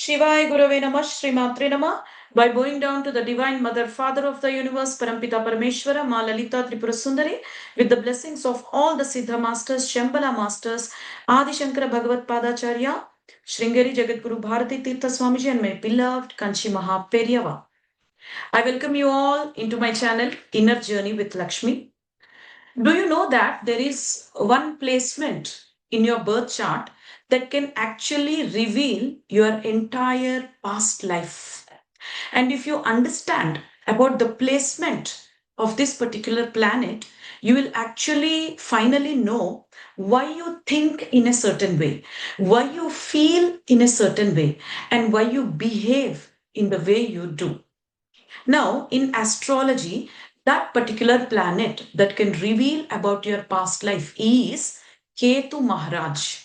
Shivaya Gurave Namah, Shri Matre Namah, by bowing down to the Divine Mother, Father of the Universe, Parampita Parameshwara, Ma Lalita Tripura Sundari, with the blessings of all the Siddha Masters, Shambhala Masters, Adi Shankara Bhagavad Padacharya, Sringeri Jagadguru Bharati Tirtha Swamiji, and my beloved Kanchi Maha Peryava. I welcome you all into my channel, Inner Journey with Lakshmi. Do you know that there is one placement in your birth chart that can actually reveal your entire past life? And if you understand about the placement of this particular planet, you will actually finally know why you think in a certain way, why you feel in a certain way, and why you behave in the way you do. Now, in astrology, that particular planet that can reveal about your past life is Ketu Maharaj.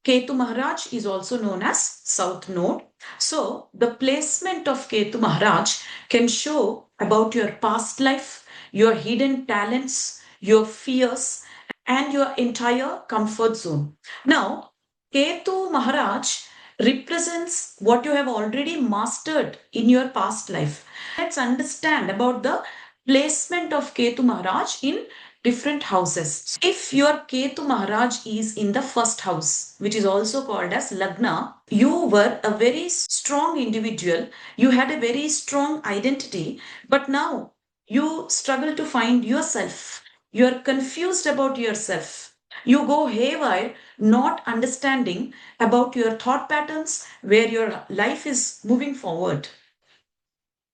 Ketu Maharaj is also known as South Node. So, the placement of Ketu Maharaj can show about your past life, your hidden talents, your fears, and your entire comfort zone. Now, Ketu Maharaj represents what you have already mastered in your past life. Let's understand about the placement of Ketu Maharaj in different houses. If your Ketu Maharaj is in the first house, which is also called as Lagna, you were a very strong individual, you had a very strong identity, but now you struggle to find yourself. You are confused about yourself. You go haywire, not understanding about your thought patterns, where your life is moving forward.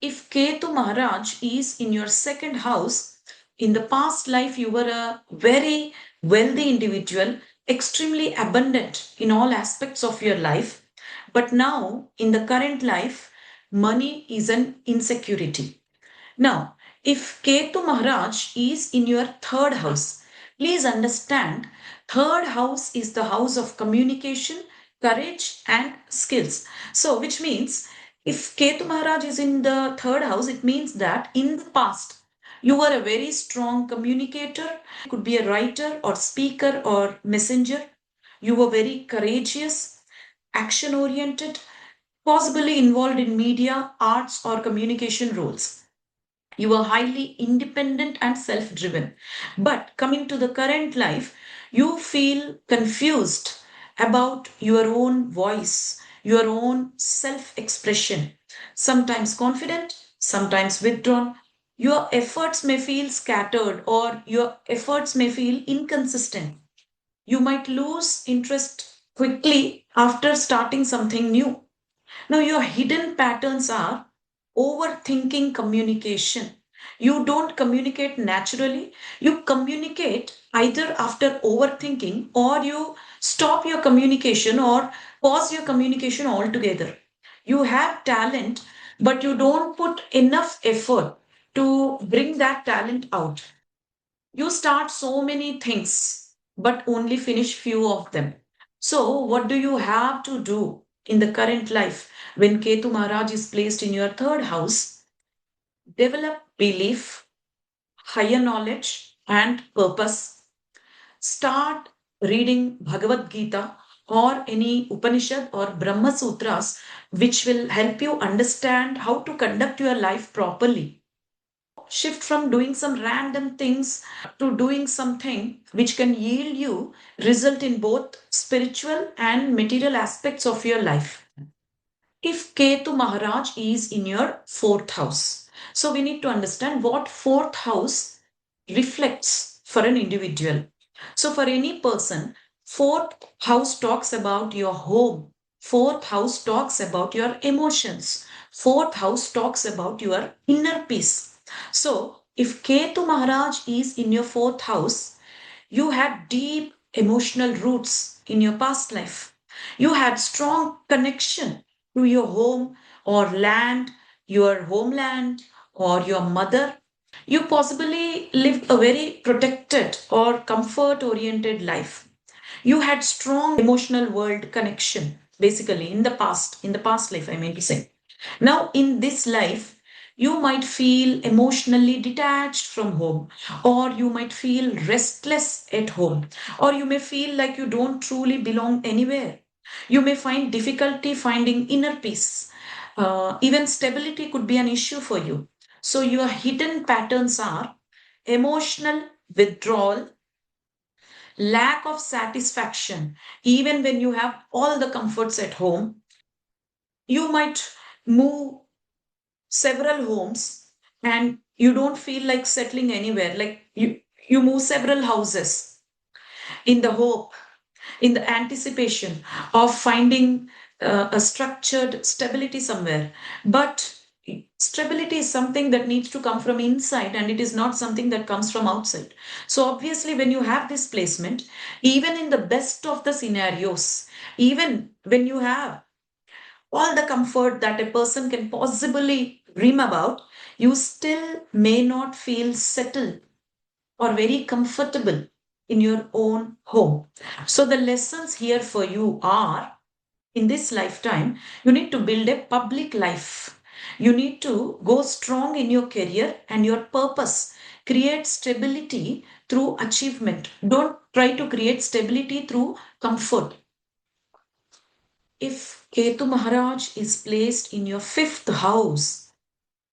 If Ketu Maharaj is in your second house, in the past life you were a very wealthy individual, extremely abundant in all aspects of your life. But now, in the current life, money is an insecurity. Now, if Ketu Maharaj is in your third house, please understand, third house is the house of communication, courage, and skills. So, which means if Ketu Maharaj is in the third house, it means that in the past, you were a very strong communicator, could be a writer or speaker or messenger. You were very courageous, action oriented, possibly involved in media, arts, or communication roles. You were highly independent and self driven. But coming to the current life, you feel confused about your own voice, your own self expression. Sometimes confident, sometimes withdrawn. Your efforts may feel scattered or your efforts may feel inconsistent. You might lose interest quickly after starting something new. Now, your hidden patterns are overthinking communication. You don't communicate naturally. You communicate either after overthinking, or you stop your communication or pause your communication altogether. You have talent, but you don't put enough effort to bring that talent out. You start so many things, but only finish few of them. So, what do you have to do in the current life when Ketu Maharaj is placed in your third house? Develop belief, higher knowledge, and purpose. Start reading Bhagavad Gita or any Upanishad or Brahma Sutras, which will help you understand how to conduct your life properly. Shift from doing some random things to doing something which can yield you result in both spiritual and material aspects of your life. If Ketu Maharaj is in your fourth house, so we need to understand what fourth house reflects for an individual. So for any person, fourth house talks about your home, fourth house talks about your emotions, fourth house talks about your inner peace. So if Ketu Maharaj is in your fourth house, you had deep emotional roots in your past life. You had strong connection to your home or land, your homeland or your mother. You possibly lived a very protected or comfort oriented life. You had strong emotional world connection, basically in the past life, I mean to say. Now, in this life, you might feel emotionally detached from home, or you might feel restless at home, or you may feel like you don't truly belong anywhere. You may find difficulty finding inner peace. Even stability could be an issue for you. So, your hidden patterns are emotional withdrawal, lack of satisfaction, even when you have all the comforts at home. You might move several homes and you don't feel like settling anywhere. Like you move several houses in the hope, in the anticipation of finding a structured stability somewhere. But stability is something that needs to come from inside and it is not something that comes from outside. So, obviously, when you have this placement, even in the best of the scenarios, even when you have all the comfort that a person can possibly dream about, you still may not feel settled or very comfortable in your own home. So, the lessons here for you are in this lifetime, you need to build a public life. You need to go strong in your career and your purpose. Create stability through achievement. Don't try to create stability through comfort. If Ketu Maharaj is placed in your fifth house,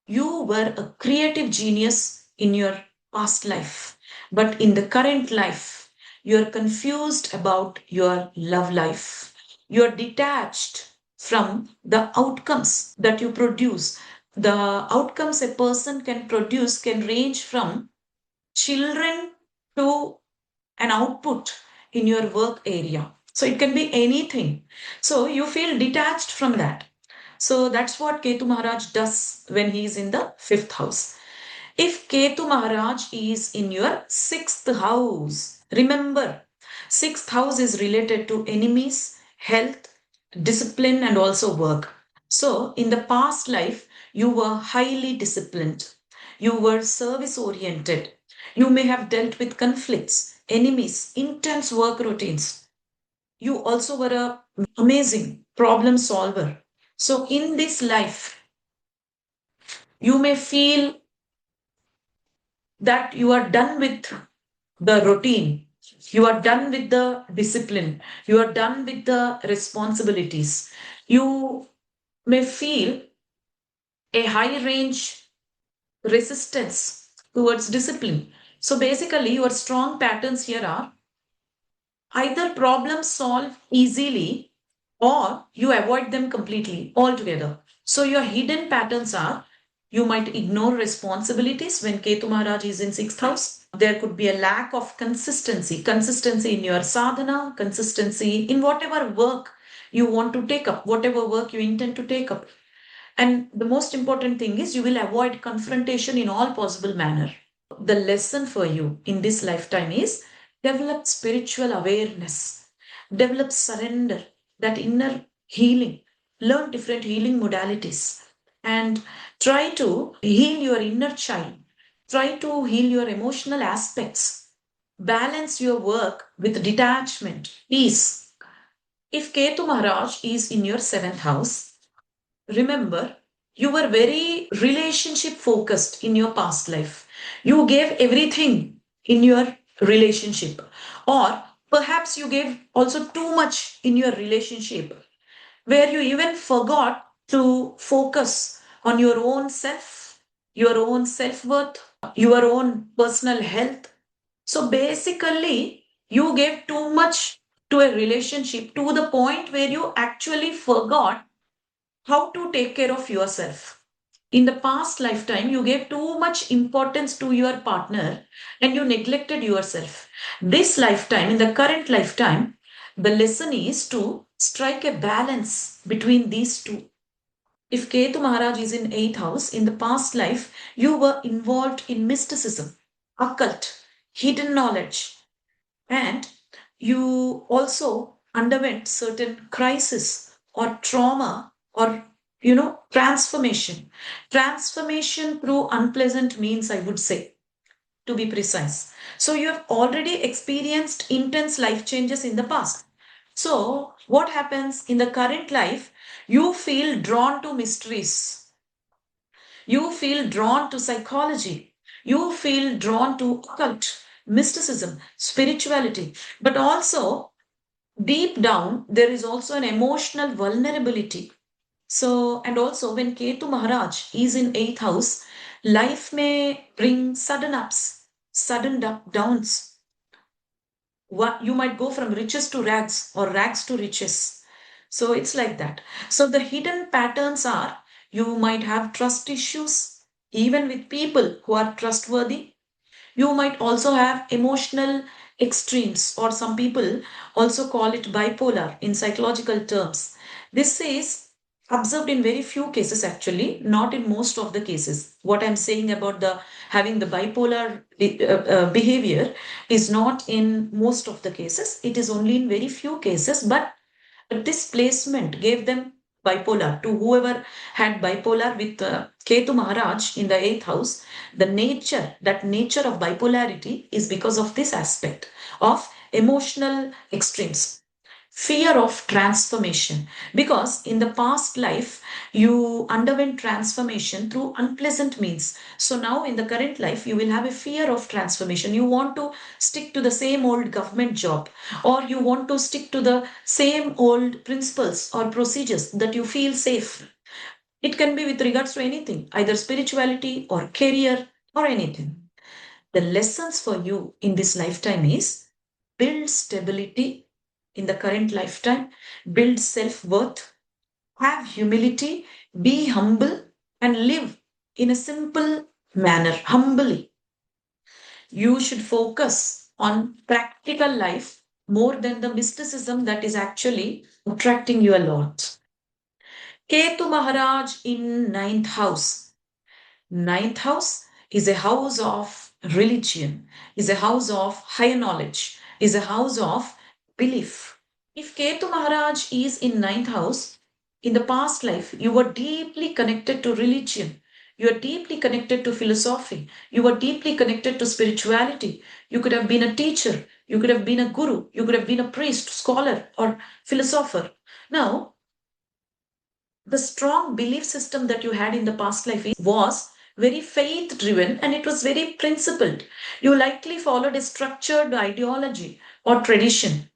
you were a creative genius in your past life, but in the current life, you're confused about your love life. You're detached from the outcomes that you produce. The outcomes a person can produce can range from children to an output in your work area. So it can be anything. So you feel detached from that. So that's what Ketu Maharaj does when he is in the fifth house. If Ketu Maharaj is in your sixth house, remember, sixth house is related to enemies, health, discipline, and also work. So in the past life, you were highly disciplined. You were service oriented. You may have dealt with conflicts, enemies, intense work routines. You also were a amazing problem solver. So in this life, you may feel that you are done with the routine, you are done with the discipline, you are done with the responsibilities. You may feel a high range resistance towards discipline. So basically, your strong patterns here are either problem solve easily or you avoid them completely altogether. So your hidden patterns are you might ignore responsibilities when Ketu Maharaj is in sixth house. There could be a lack of consistency in your sadhana, consistency in whatever work you want to take up, whatever work you intend to take up. And the most important thing is you will avoid confrontation in all possible manner. The lesson for you in this lifetime is develop spiritual awareness, develop surrender, that inner healing, learn different healing modalities, and try to heal your inner child, try to heal your emotional aspects, balance your work with detachment, peace. If Ketu Maharaj is in your seventh house, remember, you were very relationship focused in your past life. You gave everything in your relationship, or perhaps you gave also too much in your relationship, where you even forgot to focus on your own self worth, your own personal health. So basically, you gave too much to a relationship to the point where you actually forgot how to take care of yourself. In the past lifetime, you gave too much importance to your partner and you neglected yourself. This lifetime, in the current lifetime, the lesson is to strike a balance between these two. If Ketu Maharaj is in 8th house, in the past life, you were involved in mysticism, occult, hidden knowledge, and you also underwent certain crisis or trauma or transformation through unpleasant means, I would say, to be precise. So you have already experienced intense life changes in the past. So what happens in the current life? You feel drawn to mysteries, you feel drawn to psychology, you feel drawn to occult, mysticism, spirituality, but also Deep down, there is also an emotional vulnerability. So, and also when Ketu Maharaj is in 8th house, life may bring sudden ups, sudden downs. What you might go from riches to rags or rags to riches. So it's like that. So the hidden patterns are you might have trust issues, even with people who are trustworthy. You might also have emotional extremes, or some people also call it bipolar in psychological terms. This is observed in very few cases, actually, not in most of the cases. What I'm saying about the having the bipolar behavior is not in most of the cases. It is only in very few cases, but this placement gave them bipolar to whoever had bipolar with Ketu Maharaj in the 8th house. That nature of bipolarity is because of this aspect of emotional extremes. Fear of transformation, because in the past life you underwent transformation through unpleasant means. So now in the current life you will have a fear of transformation. You want to stick to the same old government job, or you want to stick to the same old principles or procedures that you feel safe. It can be with regards to anything, either spirituality or career or anything. The lessons for you in this lifetime is build stability in the current lifetime, build self worth, have humility, be humble, and live in a simple manner, humbly. You should focus on practical life more than the mysticism that is actually attracting you a lot. Ketu Maharaj in ninth house. Ninth house is a house of religion, is a house of higher knowledge, is a house of belief. If Ketu Maharaj is in ninth house, in the past life, you were deeply connected to religion. You are deeply connected to philosophy. You were deeply connected to spirituality. You could have been a teacher. You could have been a guru. You could have been a priest, scholar, or philosopher. Now, the strong belief system that you had in the past life was very faith driven, and it was very principled. You likely followed a structured ideology or tradition.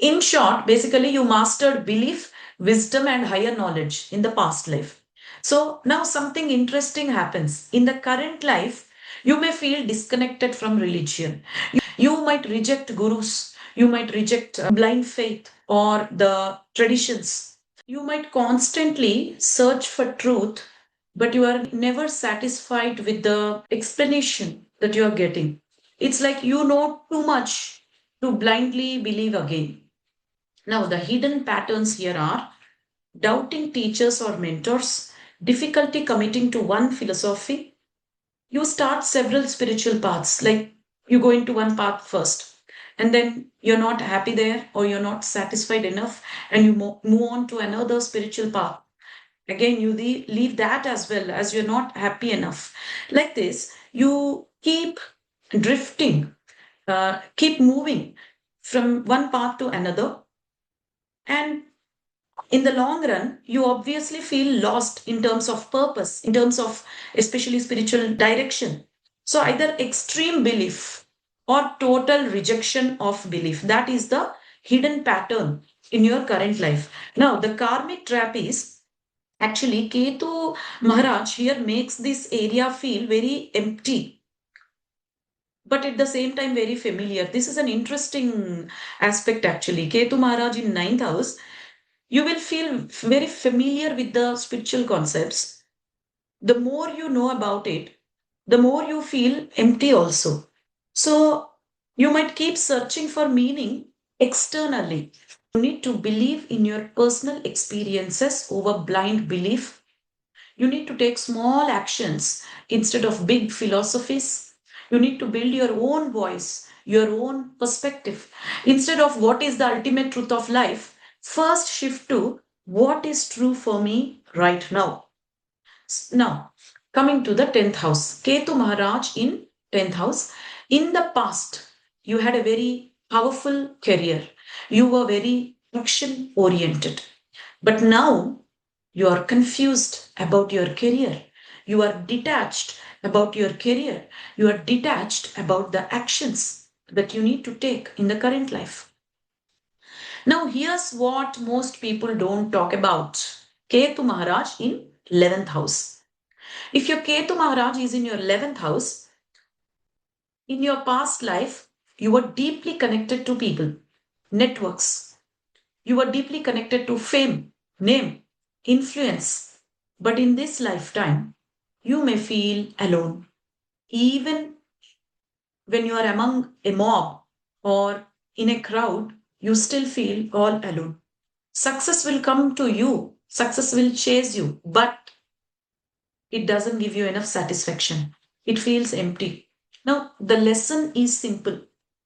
In short, basically, you mastered belief, wisdom, and higher knowledge in the past life. So now something interesting happens. In the current life, you may feel disconnected from religion. You might reject gurus. You might reject blind faith or the traditions. You might constantly search for truth, but you are never satisfied with the explanation that you are getting. It's like you know too much to blindly believe again. Now, the hidden patterns here are doubting teachers or mentors, difficulty committing to one philosophy. You start several spiritual paths, like you go into one path first, and then you're not happy there, or you're not satisfied enough, and you move on to another spiritual path. Again, you leave that as well, as you're not happy enough. Like this, you keep drifting, keep moving from one path to another. And in the long run, you obviously feel lost in terms of purpose, in terms of especially spiritual direction. So, either extreme belief or total rejection of belief. That is the hidden pattern in your current life. Now, the karmic trap is actually Ketu Maharaj here makes this area feel very empty, but at the same time very familiar. This is an interesting aspect actually. Ketu Maharaj in ninth house, you will feel very familiar with the spiritual concepts. The more you know about it, the more you feel empty also. So you might keep searching for meaning externally. You need to believe in your personal experiences over blind belief. You need to take small actions instead of big philosophies. You need to build your own voice, your own perspective. Instead of what is the ultimate truth of life, first shift to what is true for me right now. Now, coming to the 10th house, Ketu Maharaj in 10th house. In the past, you had a very powerful career. You were very action oriented. But now you are confused about your career. You are detached about your career. You are detached about the actions that you need to take in the current life. Now, here's what most people don't talk about. Ketu Maharaj in 11th house. If your Ketu Maharaj is in your 11th house, in your past life, you were deeply connected to people, networks. You were deeply connected to fame, name, influence. But in this lifetime, you may feel alone. Even when you are among a mob or in a crowd, you still feel all alone. Success will come to you, success will chase you, but it doesn't give you enough satisfaction. It feels empty. Now, the lesson is simple.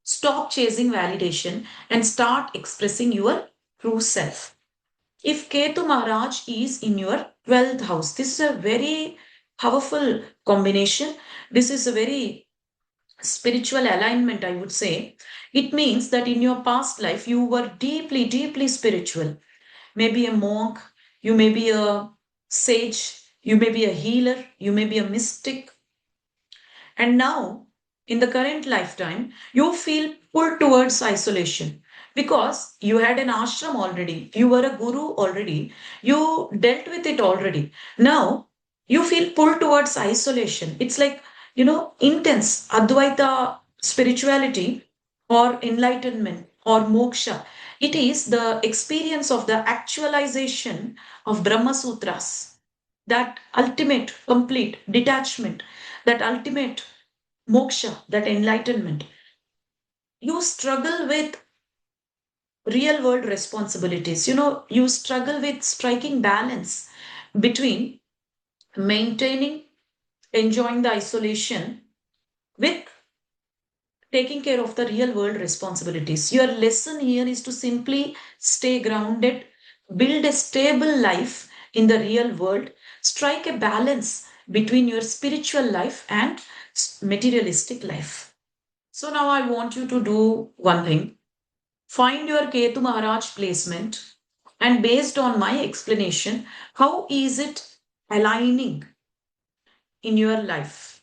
Stop chasing validation and start expressing your true self. If Ketu Maharaj is in your 12th house, this is a very powerful combination. This is a very spiritual alignment, I would say. It means that in your past life, you were deeply, deeply spiritual. Maybe a monk, you may be a sage, you may be a healer, you may be a mystic. And now, in the current lifetime, you feel pulled towards isolation because you had an ashram already, you were a guru already, you dealt with it already. Now, you feel pulled towards isolation. It's like, intense Advaita spirituality or enlightenment or moksha. It is the experience of the actualization of Brahma Sutras, that ultimate, complete detachment, that ultimate moksha, that enlightenment. You struggle with real world responsibilities. You struggle with striking balance between maintaining, enjoying the isolation with taking care of the real world responsibilities. Your lesson here is to simply stay grounded, build a stable life in the real world, strike a balance between your spiritual life and materialistic life. So now I want you to do one thing. Find your Ketu Maharaj placement, and based on my explanation, how is it aligning in your life?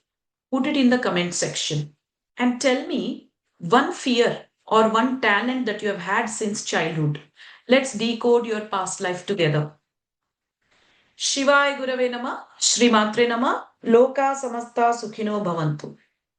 Put it in the comment section and tell me one fear or one talent that you have had since childhood. Let's decode your past life together. Shivaya Gurave Nama, Shri Matre Nama, Loka Samasta Sukhino Bhavantu.